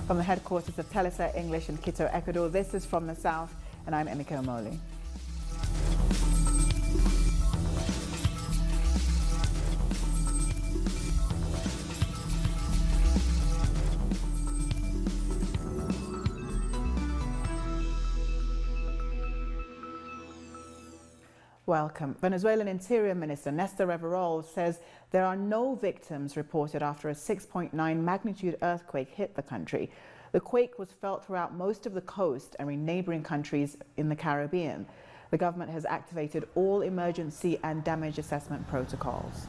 From the headquarters of Telesa English in Quito, Ecuador, this is From the South, and I'm Emeka Omoli. Welcome. Venezuelan Interior Minister Nestor Reverol says there are no victims reported after a 6.9 magnitude earthquake hit the country. The quake was felt throughout most of the coast and in neighboring countries in the Caribbean. The government has activated all emergency and damage assessment protocols.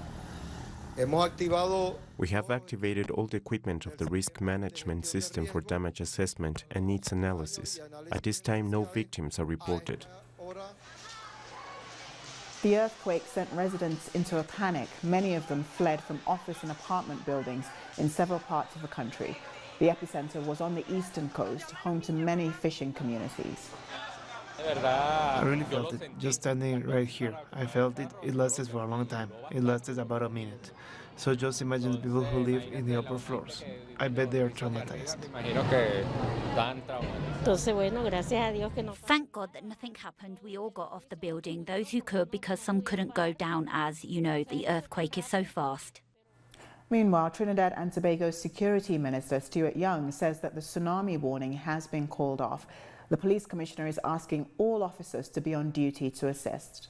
We have activated all the equipment of the risk management system for damage assessment and needs analysis. At this time, no victims are reported. The earthquake sent residents into a panic. Many of them fled from office and apartment buildings in several parts of the country. The epicenter was on the eastern coast, home to many fishing communities. I really felt it, just standing right here. I felt it. It lasted for a long time. It lasted about a minute. So just imagine the people who live in the upper floors. I bet they are traumatized. Thank God that nothing happened. We all got off the building, those who could, because some couldn't go down as, you know, the earthquake is so fast. Meanwhile, Trinidad and Tobago's Security Minister Stuart Young says that the tsunami warning has been called off. The police commissioner is asking all officers to be on duty to assist.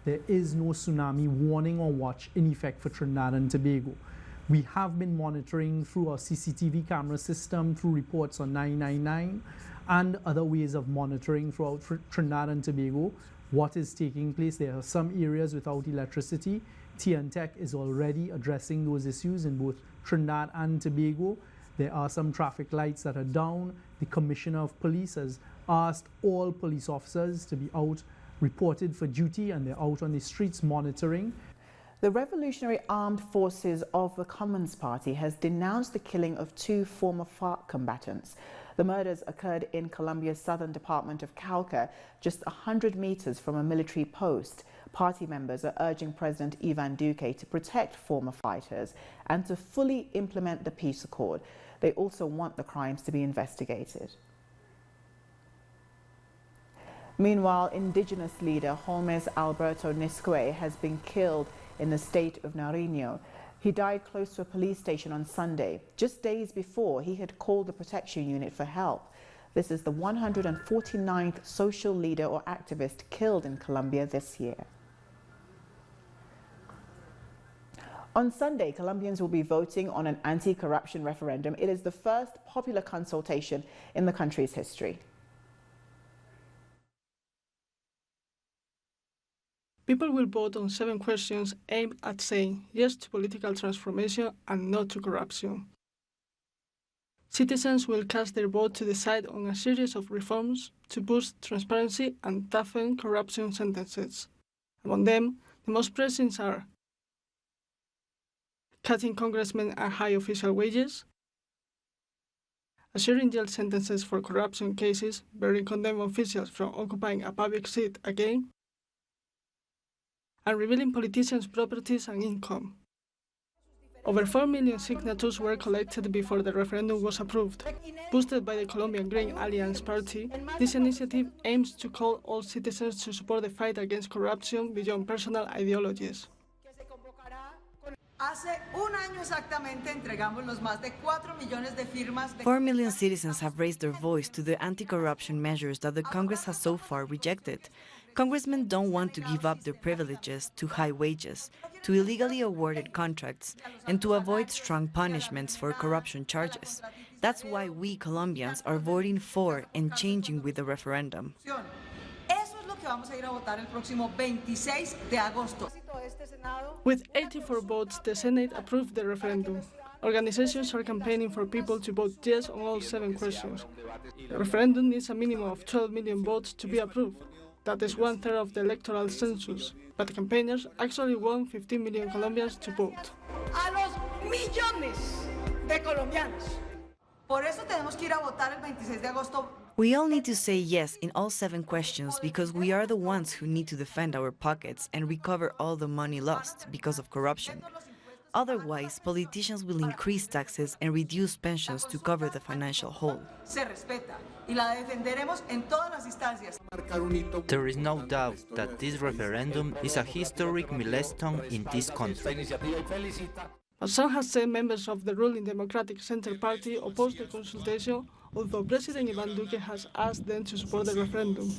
There is no tsunami warning or watch in effect for Trinidad and Tobago. We have been monitoring through our CCTV camera system, through reports on 999, and other ways of monitoring throughout Trinidad and Tobago what is taking place. There are some areas without electricity. TNTech is already addressing those issues in both Trinidad and Tobago. There are some traffic lights that are down. The Commissioner of Police has asked all police officers to be out, reported for duty, and they're out on the streets monitoring. The Revolutionary Armed Forces of the Commons Party has denounced the killing of 2 former FARC combatants. The murders occurred in Colombia's southern department of Cauca, just 100 meters from a military post. Party members are urging President Ivan Duque to protect former fighters and to fully implement the peace accord. They also want the crimes to be investigated. Meanwhile, indigenous leader Holmes Alberto Nisque has been killed in the state of Nariño. He died close to a police station on Sunday. Just days before, he had called the protection unit for help. This is the 149th social leader or activist killed in Colombia this year. On Sunday, Colombians will be voting on an anti-corruption referendum. It is the first popular consultation in the country's history. People will vote on 7 questions aimed at saying yes to political transformation and no to corruption. Citizens will cast their vote to decide on a series of reforms to boost transparency and toughen corruption sentences. Among them, the most pressing are cutting congressmen and high official wages, assuring jail sentences for corruption cases, barring condemned officials from occupying a public seat again, and revealing politicians' properties and income. Over 4 million signatures were collected before the referendum was approved. Boosted by the Colombian Green Alliance Party, this initiative aims to call all citizens to support the fight against corruption beyond personal ideologies. 4 million citizens have raised their voice to the anti-corruption measures that the Congress has so far rejected. Congressmen don't want to give up their privileges to high wages, to illegally awarded contracts, and to avoid strong punishments for corruption charges. That's why we Colombians are voting for and changing with the referendum. With 84 votes, the Senate approved the referendum. Organizations are campaigning for people to vote yes on all 7 questions. The referendum needs a minimum of 12 million votes to be approved. That is 1/3 of the electoral census, but the campaigners actually want 15 million Colombians to vote. We all need to say yes in all 7 questions because we are the ones who need to defend our pockets and recover all the money lost because of corruption. Otherwise, politicians will increase taxes and reduce pensions to cover the financial hole. There is no doubt that this referendum is a historic milestone in this country. As some have said, members of the ruling Democratic Center Party opposed the consultation, although President Iván Duque has asked them to support the referendum.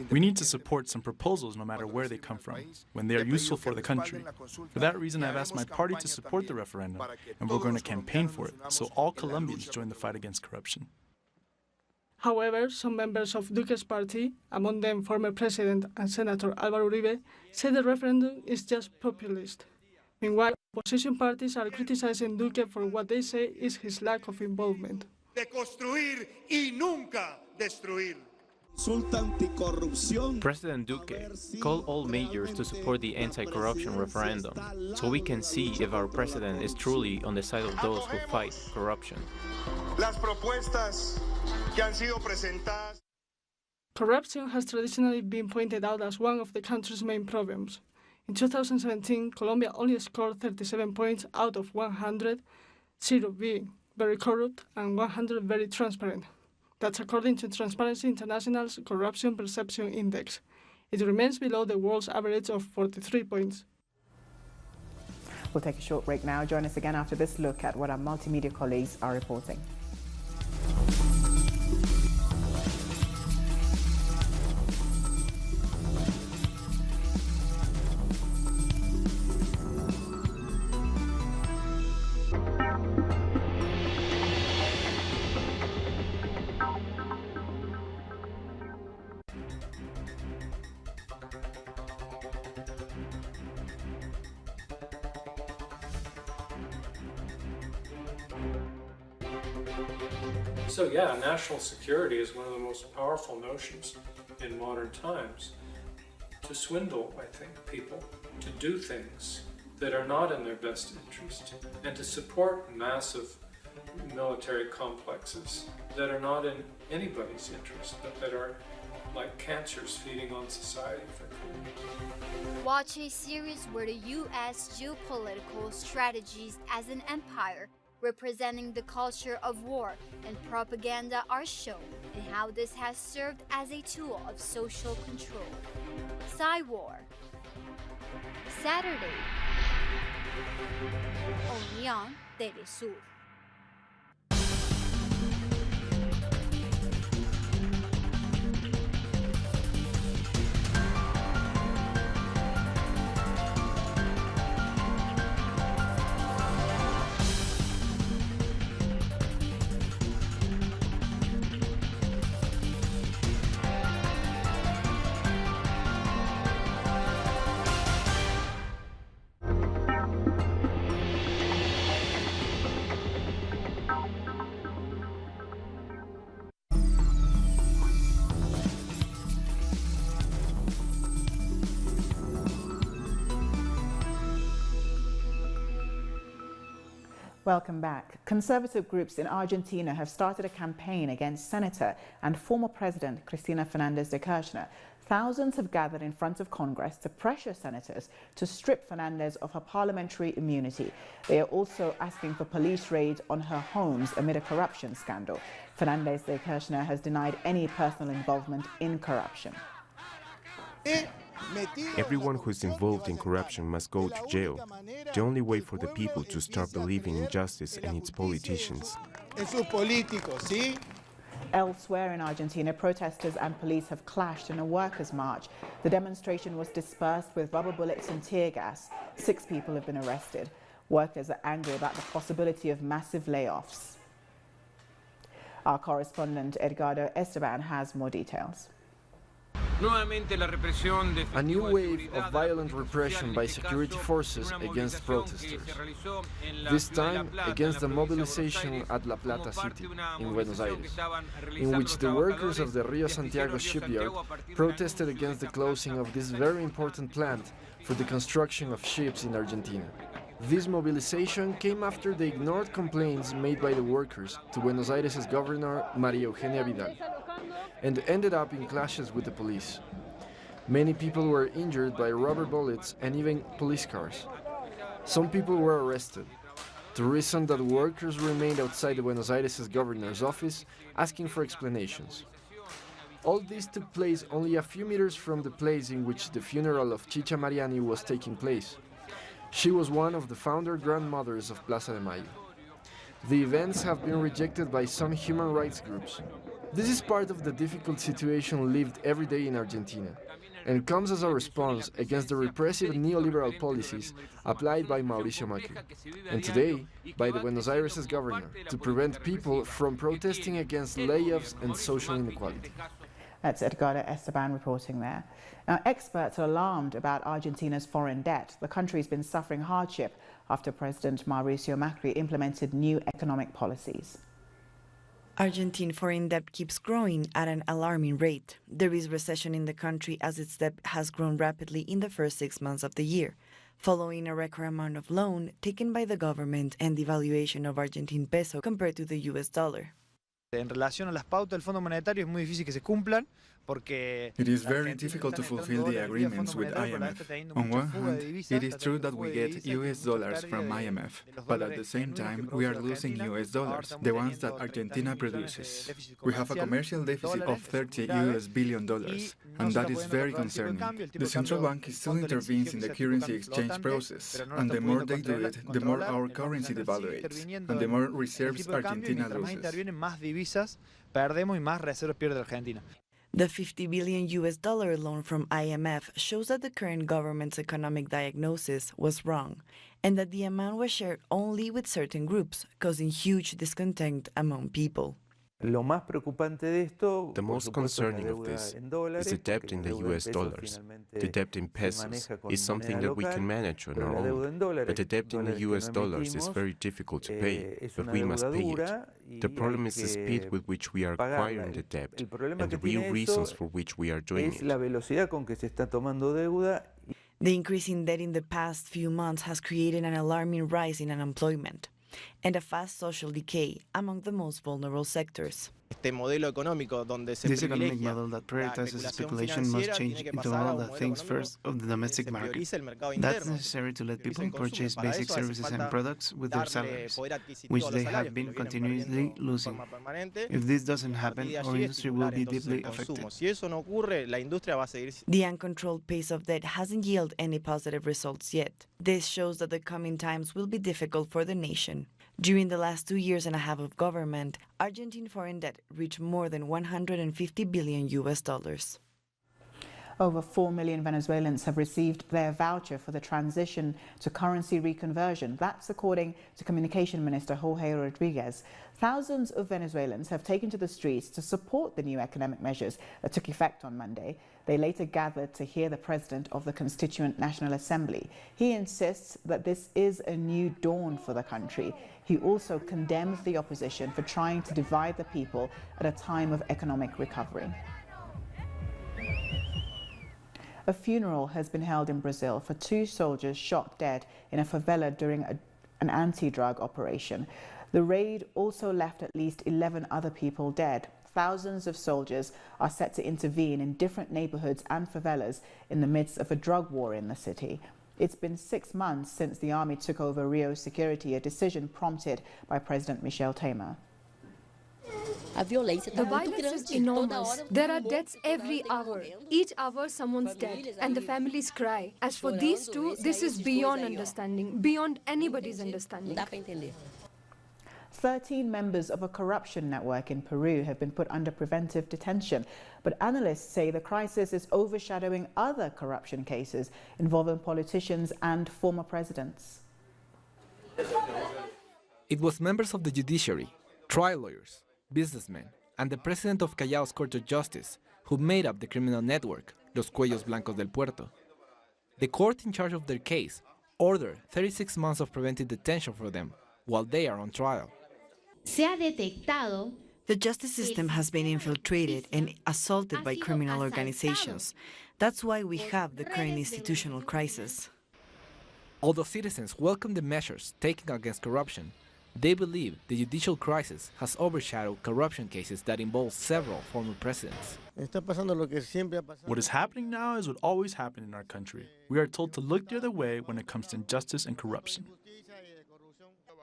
We need to support some proposals no matter where they come from, when they are useful for the country. For that reason, I've asked my party to support the referendum, and we're going to campaign for it, so all Colombians join the fight against corruption. However, some members of Duque's party, among them former President and Senator Álvaro Uribe, say the referendum is just populist. Meanwhile, opposition parties are criticizing Duque for what they say is his lack of involvement. President Duque called all mayors to support the anti-corruption referendum, so we can see if our president is truly on the side of those who fight corruption. Corruption has traditionally been pointed out as one of the country's main problems. In 2017, Colombia only scored 37 points out of 100, 0 being very corrupt and 100 very transparent. That's according to Transparency International's Corruption Perception Index. It remains below the world's average of 43 points. We'll take a short break now. Join us again after this look at what our multimedia colleagues are reporting. So yeah, national security is one of the most powerful notions in modern times. To swindle, I think, people, to do things that are not in their best interest, and to support massive military complexes that are not in anybody's interest, but that are like cancers feeding on society. Watch a series where the U.S. geopolitical strategies as an empire representing the culture of war and propaganda are shown, and how this has served as a tool of social control. Psy-War, Saturday, only on Telesur. Welcome back. Conservative groups in Argentina have started a campaign against Senator and former President Cristina Fernández de Kirchner. Thousands have gathered in front of Congress to pressure senators to strip Fernández of her parliamentary immunity. They are also asking for police raids on her homes amid a corruption scandal. Fernández de Kirchner has denied any personal involvement in corruption. Everyone who is involved in corruption must go to jail. The only way for the people to start believing in justice and its politicians. Elsewhere in Argentina, protesters and police have clashed in a workers' march. The demonstration was dispersed with rubber bullets and tear gas. 6 people have been arrested. Workers are angry about the possibility of massive layoffs. Our correspondent Edgardo Esteban has more details. A new wave of violent repression by security forces against protesters. This time against the mobilization at La Plata City in Buenos Aires, in which the workers of the Rio Santiago shipyard protested against the closing of this very important plant for the construction of ships in Argentina. This mobilization came after the ignored complaints made by the workers to Buenos Aires' governor María Eugenia Vidal, and ended up in clashes with the police. Many people were injured by rubber bullets and even police cars. Some people were arrested. The reason that workers remained outside the Buenos Aires governor's office asking for explanations. All this took place only a few meters from the place in which the funeral of Chicha Mariani was taking place. She was one of the founder grandmothers of Plaza de Mayo. The events have been rejected by some human rights groups. This is part of the difficult situation lived every day in Argentina, and comes as a response against the repressive neoliberal policies applied by Mauricio Macri, and today by the Buenos Aires governor, to prevent people from protesting against layoffs and social inequality. That's Edgardo Esteban reporting there. Now, experts are alarmed about Argentina's foreign debt. The country's been suffering hardship after President Mauricio Macri implemented new economic policies. Argentine foreign debt keeps growing at an alarming rate. There is recession in the country as its debt has grown rapidly in the first 6 months of the year, following a record amount of loan taken by the government and the devaluation of Argentine peso compared to the US dollar. En relación a las pautas del Fondo Monetario es muy difícil que se cumplan. It is very difficult to fulfill the agreements with IMF. On one hand, it is true that we get US dollars from IMF, but at the same time, we are losing US dollars, the ones that Argentina produces. We have a commercial deficit of $30 billion, and that is very concerning. The central bank still intervenes in the currency exchange process, and the more they do it, the more our currency devaluates, and the more reserves Argentina loses. The $50 billion loan from IMF shows that the current government's economic diagnosis was wrong, and that the amount was shared only with certain groups, causing huge discontent among people. The most concerning of this is the debt in the US dollars. The debt in pesos is something that we can manage on our own, but the debt in the US dollars is very difficult to pay, but we must pay it. The problem is the speed with which we are acquiring the debt and the real reasons for which we are doing it. The increase in debt in the past few months has created an alarming rise in unemployment and a fast social decay among the most vulnerable sectors. This economic model that prioritizes speculation must change into all that thinks first of the domestic market. That's necessary to let people purchase basic services and products with their salaries, which they have been continuously losing. If this doesn't happen, our industry will be deeply affected. The uncontrolled pace of debt hasn't yielded any positive results yet. This shows that the coming times will be difficult for the nation. During the last 2 years and a half of government, Argentine foreign debt reached more than $150 billion. Over 4 million Venezuelans have received their voucher for the transition to currency reconversion. That's according to Communication Minister Jorge Rodriguez. Thousands of Venezuelans have taken to the streets to support the new economic measures that took effect on Monday. They later gathered to hear the president of the Constituent National Assembly. He insists that this is a new dawn for the country. He also condemns the opposition for trying to divide the people at a time of economic recovery. A funeral has been held in Brazil for 2 soldiers shot dead in a favela during an anti-drug operation. The raid also left at least 11 other people dead. Thousands of soldiers are set to intervene in different neighborhoods and favelas in the midst of a drug war in the city. It's been 6 months since the army took over Rio's security, a decision prompted by President Michel Temer. The violence is enormous. There are deaths every hour. Each hour someone's dead and the families cry. As for these 2, this is beyond understanding, beyond anybody's understanding. 13 members of a corruption network in Peru have been put under preventive detention, but analysts say the crisis is overshadowing other corruption cases involving politicians and former presidents. It was members of the judiciary, trial lawyers, businessmen, and the president of Callao's Court of Justice who made up the criminal network, Los Cuellos Blancos del Puerto. The court in charge of their case ordered 36 months of preventive detention for them while they are on trial. The justice system has been infiltrated and assaulted by criminal organizations. That's why we have the current institutional crisis. Although citizens welcome the measures taken against corruption, They believe the judicial crisis has overshadowed corruption cases that involve several former presidents. What is happening now is what always happened in our country. We are told to look the other way when it comes to injustice and corruption.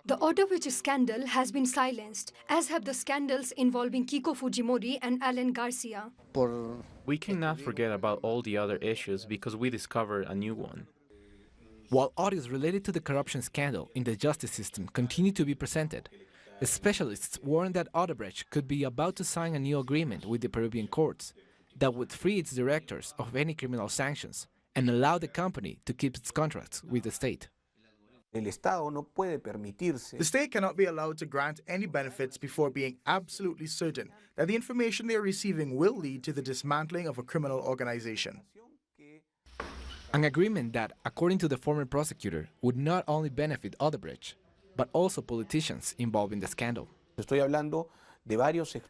The Ottawich scandal has been silenced, as have the scandals involving Keiko Fujimori and Alan Garcia. We cannot forget about all the other issues because we discovered a new one. While audios related to the corruption scandal in the justice system continue to be presented, specialists warn that Odebrecht could be about to sign a new agreement with the Peruvian courts that would free its directors of any criminal sanctions and allow the company to keep its contracts with the state. The state cannot be allowed to grant any benefits before being absolutely certain that the information they are receiving will lead to the dismantling of a criminal organization. An agreement that, according to the former prosecutor, would not only benefit Odebrecht, but also politicians involved in the scandal.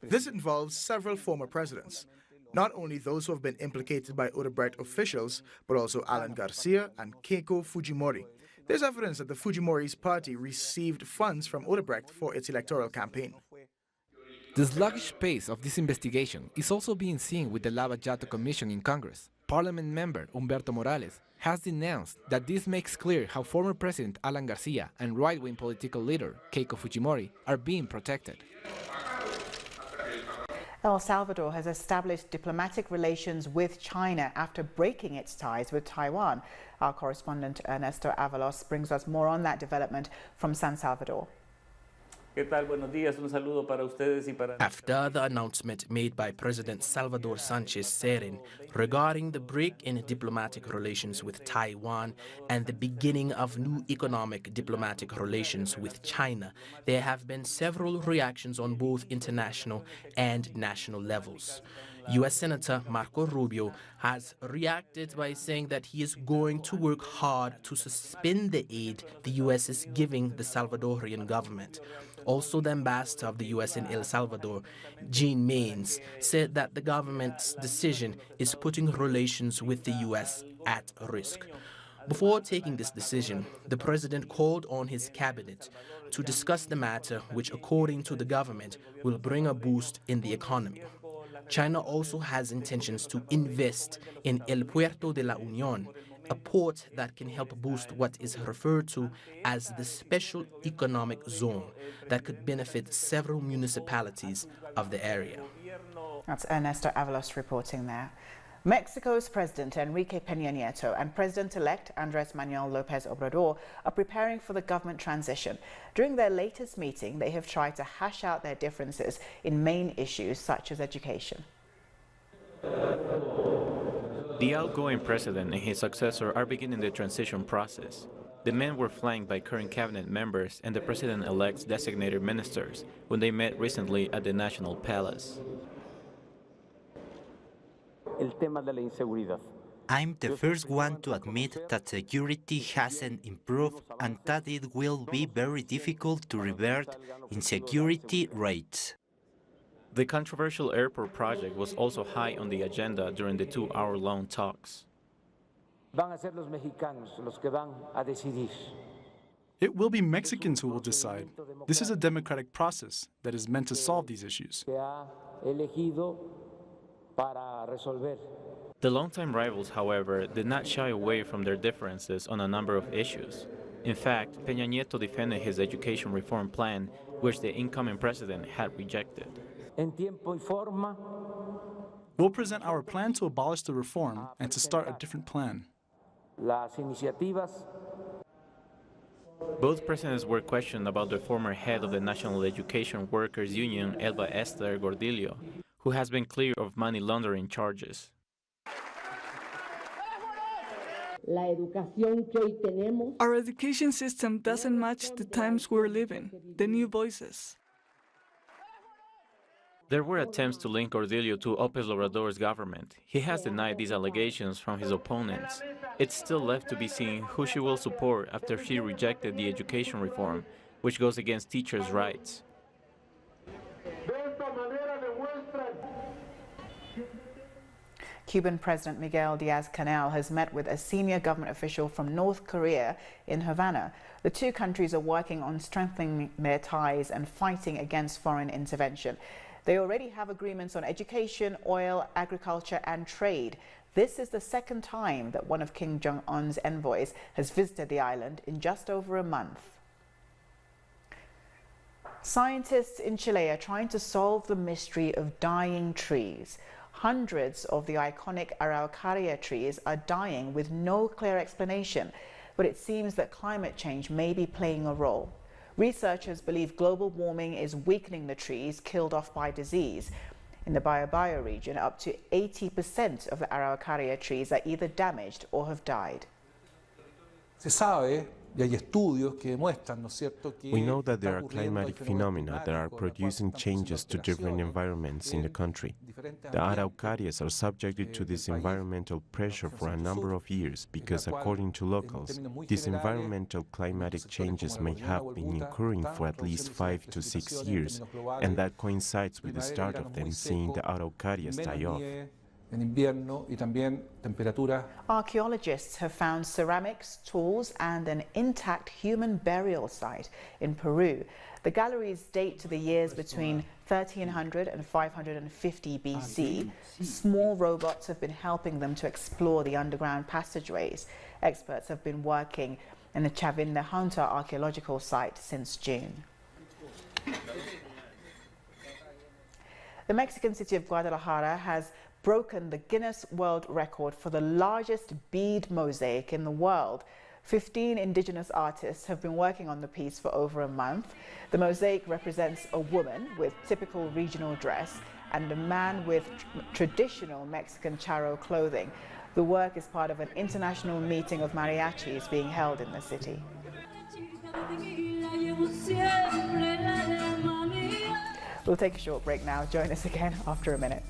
This involves several former presidents, not only those who have been implicated by Odebrecht officials, but also Alan Garcia and Keiko Fujimori. There's evidence that the Fujimori's party received funds from Odebrecht for its electoral campaign. The sluggish pace of this investigation is also being seen with the Lava-Jato Commission in Congress. Parliament member Humberto Morales has denounced that this makes clear how former President Alan Garcia and right-wing political leader Keiko Fujimori are being protected. El Salvador has established diplomatic relations with China after breaking its ties with Taiwan. Our correspondent Ernesto Avalos brings us more on that development from San Salvador. After the announcement made by President Salvador Sanchez Cerén regarding the break in diplomatic relations with Taiwan and the beginning of new economic diplomatic relations with China, there have been several reactions on both international and national levels. U.S. Senator Marco Rubio has reacted by saying that he is going to work hard to suspend the aid the U.S. is giving the Salvadorian government. Also, the ambassador of the U.S. in El Salvador, Jean Maines, said that the government's decision is putting relations with the U.S. at risk. Before taking this decision, the president called on his cabinet to discuss the matter, which, according to the government, will bring a boost in the economy. China also has intentions to invest in El Puerto de la Unión, a port that can help boost what is referred to as the special economic zone that could benefit several municipalities of the area. That's Ernesto Avalos reporting there. Mexico's President Enrique Peña Nieto and President-elect Andrés Manuel López Obrador are preparing for the government transition. During their latest meeting, they have tried to hash out their differences in main issues such as education. The outgoing president and his successor are beginning the transition process. The men were flanked by current cabinet members and the president-elect's designated ministers when they met recently at the National Palace. I'm the first one to admit that security hasn't improved and that it will be very difficult to revert insecurity rates. The controversial airport project was also high on the agenda during the 2-hour-long talks. It will be Mexicans who will decide. This is a democratic process that is meant to solve these issues. The longtime rivals, however, did not shy away from their differences on a number of issues. In fact, Peña Nieto defended his education reform plan, which the incoming president had rejected. We'll present our plan to abolish the reform and to start a different plan. Both presidents were questioned about the former head of the National Education Workers Union, Elba Esther Gordillo, who has been cleared of money laundering charges. Our education system doesn't match the times we're living, the new voices. There were attempts to link Gordillo to López Obrador's government. He has denied these allegations from his opponents. It's still left to be seen who she will support after she rejected the education reform, which goes against teachers' rights. Cuban President Miguel Diaz-Canel has met with a senior government official from North Korea in Havana. The two countries are working on strengthening their ties and fighting against foreign intervention. They already have agreements on education, oil, agriculture and trade. This is the second time that one of Kim Jong-un's envoys has visited the island in just over a month. Scientists in Chile are trying to solve the mystery of dying trees. Hundreds of the iconic Araucaria trees are dying with no clear explanation, but it seems that climate change may be playing a role. Researchers believe global warming is weakening the trees killed off by disease. In the Biobío region, up to 80% of the Araucaria trees are either damaged or have died. We know that there are climatic phenomena that are producing changes to different environments in the country. The Araucarias are subjected to this environmental pressure for a number of years because, according to locals, these environmental climatic changes may have been occurring for at least 5 to 6 years, and that coincides with the start of them seeing the Araucarias die off. Archaeologists have found ceramics, tools and an intact human burial site in Peru. The galleries date to the years between 1300 and 550 BC. Small robots have been helping them to explore the underground passageways. Experts have been working in the Chavinejunta archaeological site since June. The Mexican city of Guadalajara has broken the Guinness World Record for the largest bead mosaic in the world. 15 indigenous artists have been working on the piece for over a month. The mosaic represents a woman with typical regional dress and a man with traditional Mexican charro clothing. The work is part of an international meeting of mariachis being held in the city. We'll take a short break now. Join us again after a minute.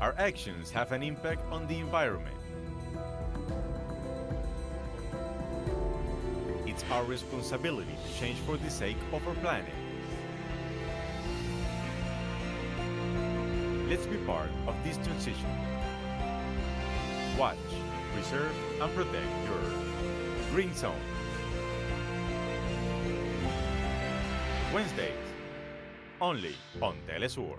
Our actions have an impact on the environment. It's our responsibility to change for the sake of our planet. Let's be part of this transition. Watch, preserve, and protect your Earth. Green Zone. Wednesdays, only on Telesur.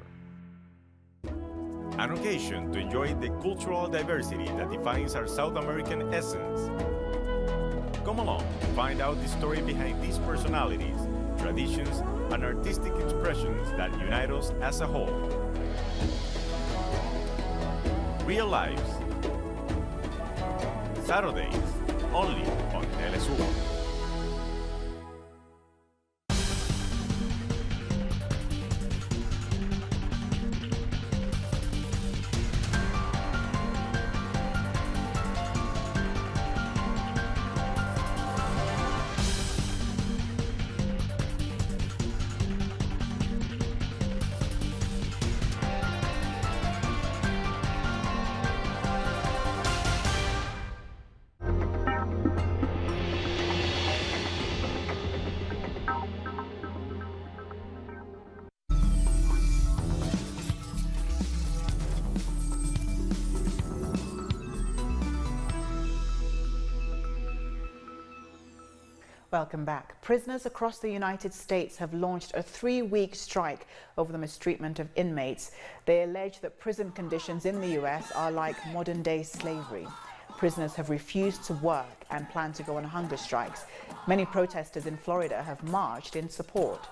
An occasion to enjoy the cultural diversity that defines our South American essence. Come along to find out the story behind these personalities, traditions, and artistic expressions that unite us as a whole. Real Lives. Saturdays, only on Telesur. Welcome back. Prisoners across the United States have launched a 3-week strike over the mistreatment of inmates. They allege that prison conditions in the US are like modern-day slavery. Prisoners have refused to work and plan to go on hunger strikes. Many protesters in Florida have marched in support.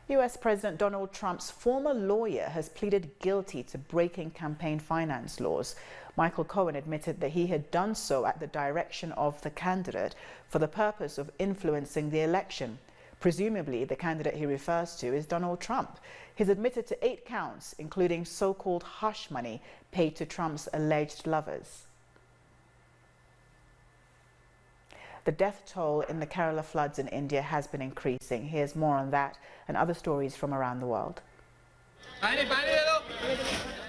US President Donald Trump's former lawyer has pleaded guilty to breaking campaign finance laws. Michael Cohen admitted that he had done so at the direction of the candidate for the purpose of influencing the election. Presumably, the candidate he refers to is Donald Trump. He's admitted to 8 counts, including so-called hush money paid to Trump's alleged lovers. The death toll in the Kerala floods in India has been increasing. Here's more on that and other stories from around the world.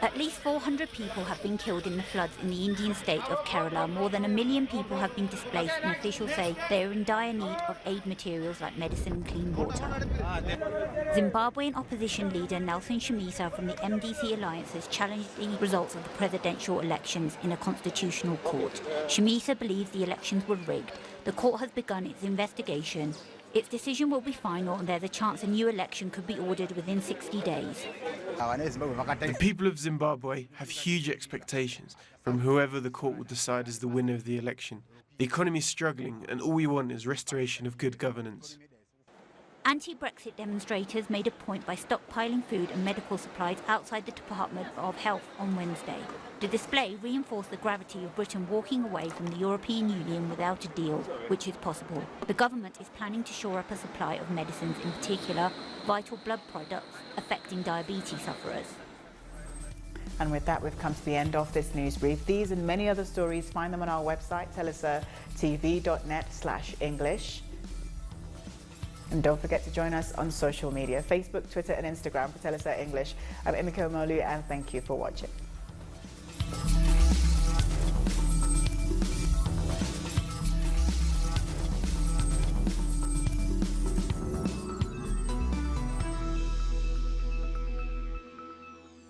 At least 400 people have been killed in the floods in the Indian state of Kerala. More than 1 million people have been displaced, and officials say they are in dire need of aid materials like medicine and clean water. Zimbabwean opposition leader Nelson Chamisa from the MDC Alliance has challenged the results of the presidential elections in a constitutional court. Chamisa believes the elections were rigged. The court has begun its investigation. Its decision will be final, and there's a chance a new election could be ordered within 60 days. The people of Zimbabwe have huge expectations from whoever the court will decide is the winner of the election. The economy is struggling, and all we want is restoration of good governance. Anti-Brexit demonstrators made a point by stockpiling food and medical supplies outside the Department of Health on Wednesday. The display reinforced the gravity of Britain walking away from the European Union without a deal, which is possible. The government is planning to shore up a supply of medicines, in particular vital blood products affecting diabetes sufferers. And with that, we've come to the end of this news brief. These and many other stories, find them on our website, telesurtv.net/English. And don't forget to join us on social media, Facebook, Twitter and Instagram for Telesur English. I'm Emiko Molu, and thank you for watching.